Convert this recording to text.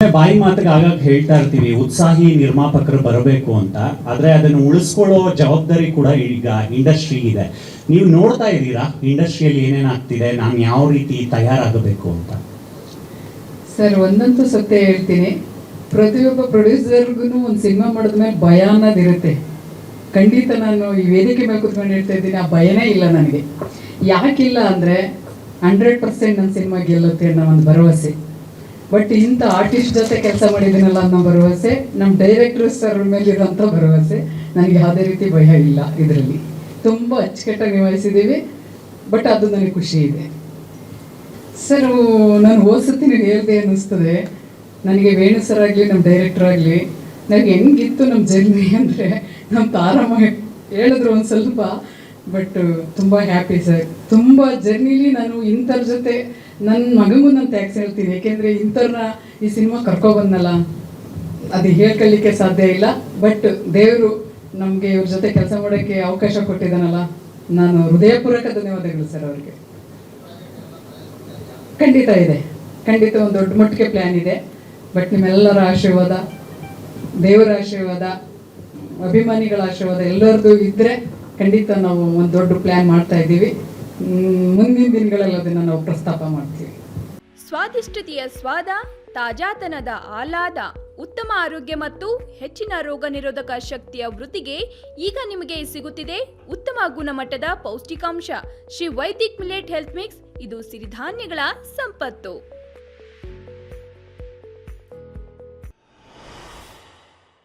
ಬಾಯಿ ಮಾತಿಗೆ ಆಗಾಗ ಹೇಳ್ತಾ ಇರ್ತೀವಿ ಉತ್ಸಾಹಿ ನಿರ್ಮಾಪಕರು ಬರಬೇಕು ಅಂತ, ಆದ್ರೆ ಅದನ್ನು ಉಳಿಸ್ಕೊಳ್ಳೋ ಜವಾಬ್ದಾರಿ ಕೂಡ ಈಗ ಇಂಡಸ್ಟ್ರಿ ಇದೆ. ನೀವು ನೋಡ್ತಾ ಇದ್ದೀರಾ ಇಂಡಸ್ಟ್ರಿಯಲ್ಲಿ ಏನೇನಾಗ್ತಿದೆ, ನಾನು ಯಾವ ರೀತಿ ತಯಾರಾಗಬೇಕು ಅಂತ? ಸರ್, ಒಂದಂತೂ ಸತ್ಯ ಹೇಳ್ತೀನಿ, ಪ್ರತಿಯೊಬ್ಬ ಪ್ರೊಡ್ಯೂಸರ್ಗೂ ಒಂದು ಸಿನಿಮಾ ಮಾಡಿದ್ಮೇಲೆ ಭಯ ಅನ್ನೋದಿರುತ್ತೆ. ಖಂಡಿತ ನಾನು ಈ ವೇದಿಕೆ ಮೇಲೆ ಕೂತ್ಕೊಂಡು ಹೇಳ್ತಾ ಇದ್ದೀನಿ, ಆ ಭಯನೇ ಇಲ್ಲ ನನಗೆ. ಯಾಕಿಲ್ಲ ಅಂದರೆ 100% ನನ್ನ ಸಿನಿಮಾ ಗೆಲ್ಲುತ್ತೆ ಅನ್ನೋ ಒಂದು ಭರವಸೆ. ಬಟ್ ಇಂಥ ಆರ್ಟಿಸ್ಟ್ ಜೊತೆ ಕೆಲಸ ಮಾಡಿದ್ದೀನಲ್ಲ ಅನ್ನೋ ಭರವಸೆ, ನಮ್ಮ ಡೈರೆಕ್ಟರ್ ಸರ್ ಮೇಲಿರೋಂಥ ಭರವಸೆ, ನನಗೆ ಯಾವುದೇ ರೀತಿ ಭಯ ಇಲ್ಲ. ಇದರಲ್ಲಿ ತುಂಬ ಅಚ್ಚುಕಟ್ಟಾಗಿ ನಿಭಾಯಿಸಿದ್ದೀವಿ. ಬಟ್ ಅದು ನನಗೆ ಖುಷಿ ಇದೆ ಸರ್. ನಾನು ಹೋದ್ಸತಿ ನೀವು ಹೇಳ್ದೆ ಅನ್ನಿಸ್ತದೆ, ನನಗೆ ವೇಣು ಸರ್ ಆಗಲಿ ನಮ್ಮ ಡೈರೆಕ್ಟರ್ ಆಗಲಿ ನನಗೆ ಹೆಂಗಿತ್ತು ನಮ್ಮ ಜರ್ನಿ ಅಂದರೆ, ನಮ್ಮ ಆರಾಮಾಗಿ ಹೇಳಿದ್ರು ಒಂದು ಸ್ವಲ್ಪ. ಬಟ್ ತುಂಬ ಹ್ಯಾಪಿ ಸರ್. ತುಂಬ ಜರ್ನಿಲಿ ನಾನು ಇಂಥವ್ರ ಜೊತೆ ನನ್ನ ಮಗನಿಗೂ ನಾನು ಥ್ಯಾಂಕ್ಸ್ ಹೇಳ್ತೀನಿ. ಏಕೆಂದರೆ ಇಂಥವ್ರನ್ನ ಈ ಸಿನಿಮಾ ಕರ್ಕೊಬಂದಲ್ಲ, ಅದು ಹೇಳ್ಕೊಳ್ಳಿಕ್ಕೆ ಸಾಧ್ಯ ಇಲ್ಲ. ಬಟ್ ದೇವರು ನಮಗೆ ಇವ್ರ ಜೊತೆ ಕೆಲಸ ಮಾಡೋಕ್ಕೆ ಅವಕಾಶ ಕೊಟ್ಟಿದ್ದಾನಲ್ಲ, ನಾನು ಹೃದಯಪೂರ್ವಕ ಧನ್ಯವಾದಗಳು ಸರ್ ಅವ್ರಿಗೆ. ಖಂಡಿತ ಇದೆ, ಖಂಡಿತ ಒಂದು ದೊಡ್ಡ ಮಟ್ಟಿಗೆ ಪ್ಲ್ಯಾನ್ ಇದೆ. ಬಟ್ ನಿಮ್ಮೆಲ್ಲರ ಆಶೀರ್ವಾದ, ದೇವರ ಆಶೀರ್ವಾದ, ಅಭಿಮಾನಿಗಳ ಆಶೀರ್ವಾದ ಎಲ್ಲರದ್ದು ಇದ್ದರೆ ಖಂಡಿತ ನಾವು ಒಂದು ದೊಡ್ಡ ಪ್ಲ್ಯಾನ್ ಮಾಡ್ತಾ ಇದ್ದೀವಿ. ಮುಂದಿನ ದಿನಗಳಲ್ಲಿ ಅದನ್ನು ನಾವು ಪ್ರಸ್ತಾಪ ಮಾಡ್ತೀವಿ. ಸ್ವಾದಿಷ್ಟತೆಯ ಸ್ವಾದ, ತಾಜಾತನದ ಆಹ್ಲಾದ, ಉತ್ತಮ ಆರೋಗ್ಯ ಮತ್ತು ಹೆಚ್ಚಿನ ರೋಗ ನಿರೋಧಕ ಶಕ್ತಿಯ ವೃದ್ಧಿಗೆ ಈಗ ನಿಮಗೆ ಸಿಗುತ್ತಿದೆ ಉತ್ತಮ ಗುಣಮಟ್ಟದ ಪೌಷ್ಟಿಕಾಂಶ Shri Vaidik millet health mix. ಇದು ಸಿರಿಧಾನ್ಯಗಳ ಸಂಪತ್ತು.